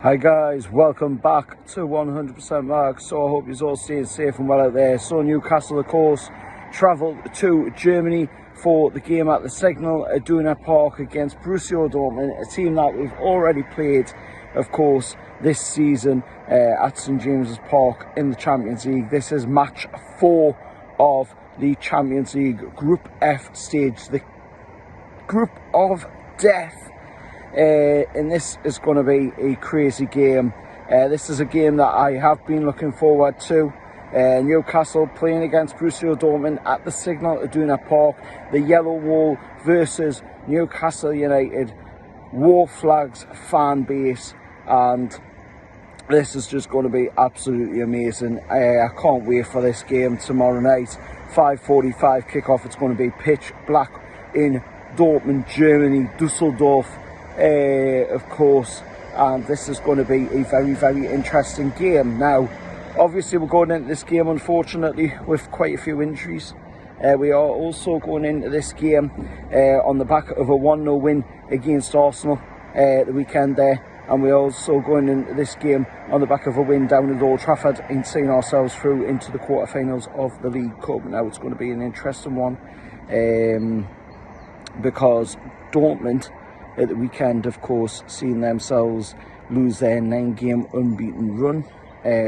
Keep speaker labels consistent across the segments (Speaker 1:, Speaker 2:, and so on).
Speaker 1: Hi guys, welcome back to 100% Mark. So I hope you're all staying safe and well out there. So Newcastle, of course, travelled to Germany for the game at the Signal Iduna Park against Borussia Dortmund, a team that we've already played, of course, this season at St James's Park in the Champions League. This is match 4 of the Champions League Group F stage, the Group of Death. And this is going to be a crazy game. This is a game that I have been looking forward to. Newcastle playing against Borussia Dortmund at the Signal Iduna Park. The Yellow Wall versus Newcastle United. War Flags fan base. And this is just going to be absolutely amazing. I can't wait for this game tomorrow night. 5:45 kickoff. It's going to be pitch black in Dortmund, Germany, Dusseldorf. Of course, and this is going to be a very interesting game. Now, obviously we're going into this game unfortunately with quite a few injuries. We are also going into this game on the back of a 1-0 win against Arsenal the weekend there, and we're also going into this game on the back of a win down at Old Trafford and seeing ourselves through into the quarterfinals of the League Cup. Now it's going to be an interesting one because Dortmund at the weekend, of course, seeing themselves lose their 9-game unbeaten run,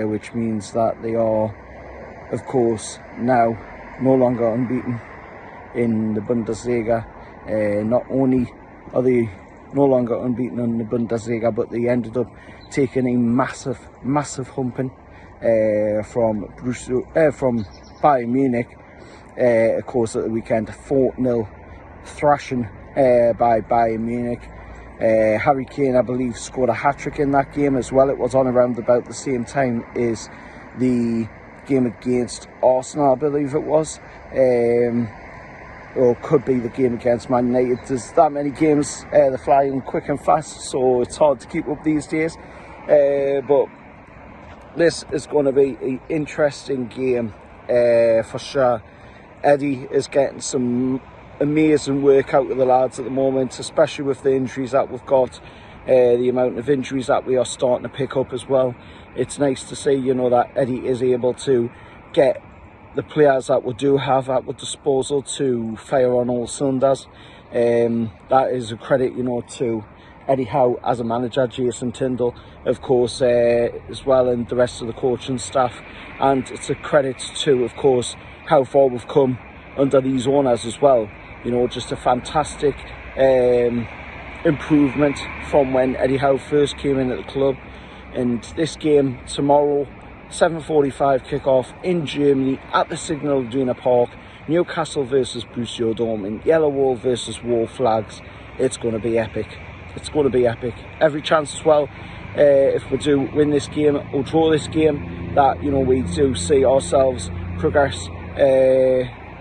Speaker 1: which means that they are, of course, now no longer unbeaten in the Bundesliga. Not only are they no longer unbeaten in the Bundesliga, but they ended up taking a massive humping from Bayern Munich, of course, at the weekend. 4-0 thrashing by Bayern Munich. Harry Kane, I believe, scored a hat-trick in that game as well. It was on around about the same time as the game against Arsenal, I believe it was. Or could be the game against Man United. There's that many games, they're flying quick and fast, so it's hard to keep up these days. But this is going to be an interesting game for sure. Eddie is getting some amazing work out of the lads at the moment, especially with the injuries that we've got, the amount of injuries that we are starting to pick up as well. It's nice to see, you know, that Eddie is able to get the players that we do have at our disposal to fire on all cylinders. That is a credit, you know, to Eddie Howe as a manager, Jason Tyndall, of course, as well, and the rest of the coaching staff. And it's a credit to, of course, how far we've come under these owners as well. You know, just a fantastic improvement from when Eddie Howe first came in at the club. And this game tomorrow, 7:45 kickoff in Germany at the Signal Iduna Park. Newcastle versus Borussia Dortmund. Yellow Wall versus War Flags. It's going to be epic. It's going to be epic. Every chance as well, if we do win this game or draw this game, that, you know, we do see ourselves progress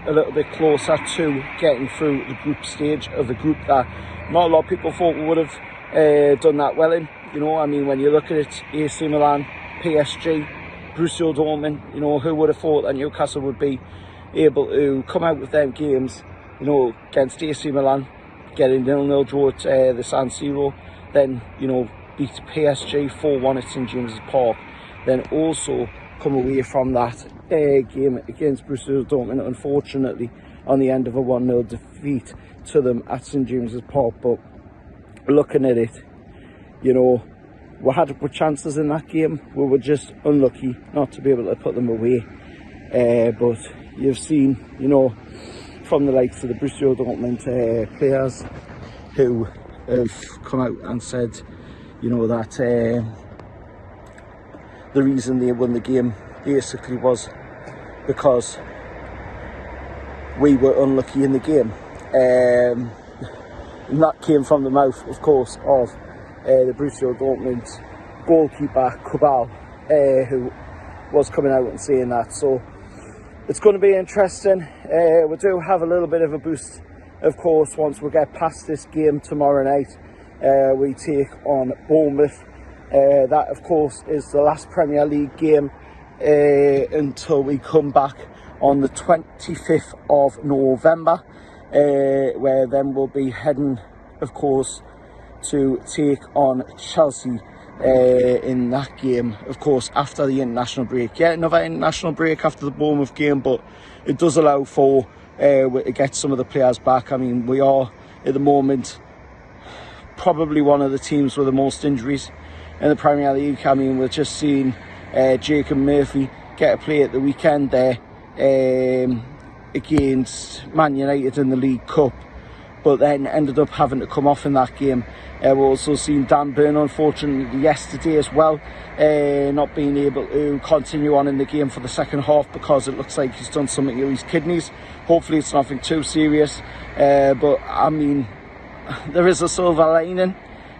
Speaker 1: a little bit closer to getting through the group stage of the group that not a lot of people thought we would have done that well in. You know, I mean, when you look at it, AC Milan, PSG, Borussia Dortmund, you know, who would have thought that Newcastle would be able to come out with them games, you know, against AC Milan, getting 0-0 draw at the San Siro, then, you know, beat PSG 4-1 at St James's Park, then also come away from that game against Borussia Dortmund, unfortunately, on the end of a 1-0 defeat to them at St James's Park. But looking at it, you know, we had chances in that game. We were just unlucky not to be able to put them away. But you've seen, you know, from the likes of the Borussia Dortmund players who have come out and said, you know, that the reason they won the game basically was because we were unlucky in the game. And that came from the mouth, of course, of the Borussia Dortmund goalkeeper, Kubal, who was coming out and saying that. So it's going to be interesting. We do have a little bit of a boost, of course, once we get past this game tomorrow night. We take on Bournemouth. That, of course, is the last Premier League game until we come back on the 25th of November, where then we'll be heading, of course, to take on Chelsea in that game, of course, after the international break. Yeah, another international break after the Bournemouth game, but it does allow for to get some of the players back. I mean, we are at the moment probably one of the teams with the most injuries in the Premier League. I mean, we're just seeing Jacob Murphy get a play at the weekend there against Man United in the League Cup, but then ended up having to come off in that game. We're also seeing Dan Burn, unfortunately, yesterday as well, not being able to continue on in the game for the second half because it looks like he's done something to his kidneys. Hopefully it's nothing too serious, but I mean, there is a silver lining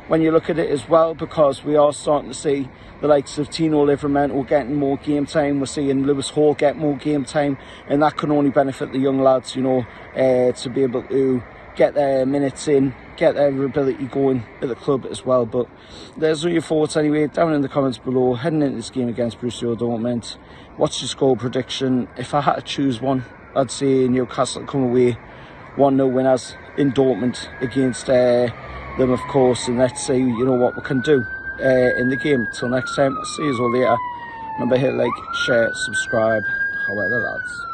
Speaker 1: when you look at it as well, because we are starting to see the likes of Tino Livramento getting more game time. We're seeing Lewis Hall get more game time, and that can only benefit the young lads, you know, to be able to get their minutes in, get their ability going at the club as well. But there's all your thoughts anyway, down in the comments below, heading into this game against Borussia Dortmund. What's your score prediction? If I had to choose one, I'd say Newcastle come away 1-0 winners in Dortmund against them, of course, and let's see, you know, what we can do in the game. Till next time, I'll see you all later. Remember, hit like, share, subscribe, however lads.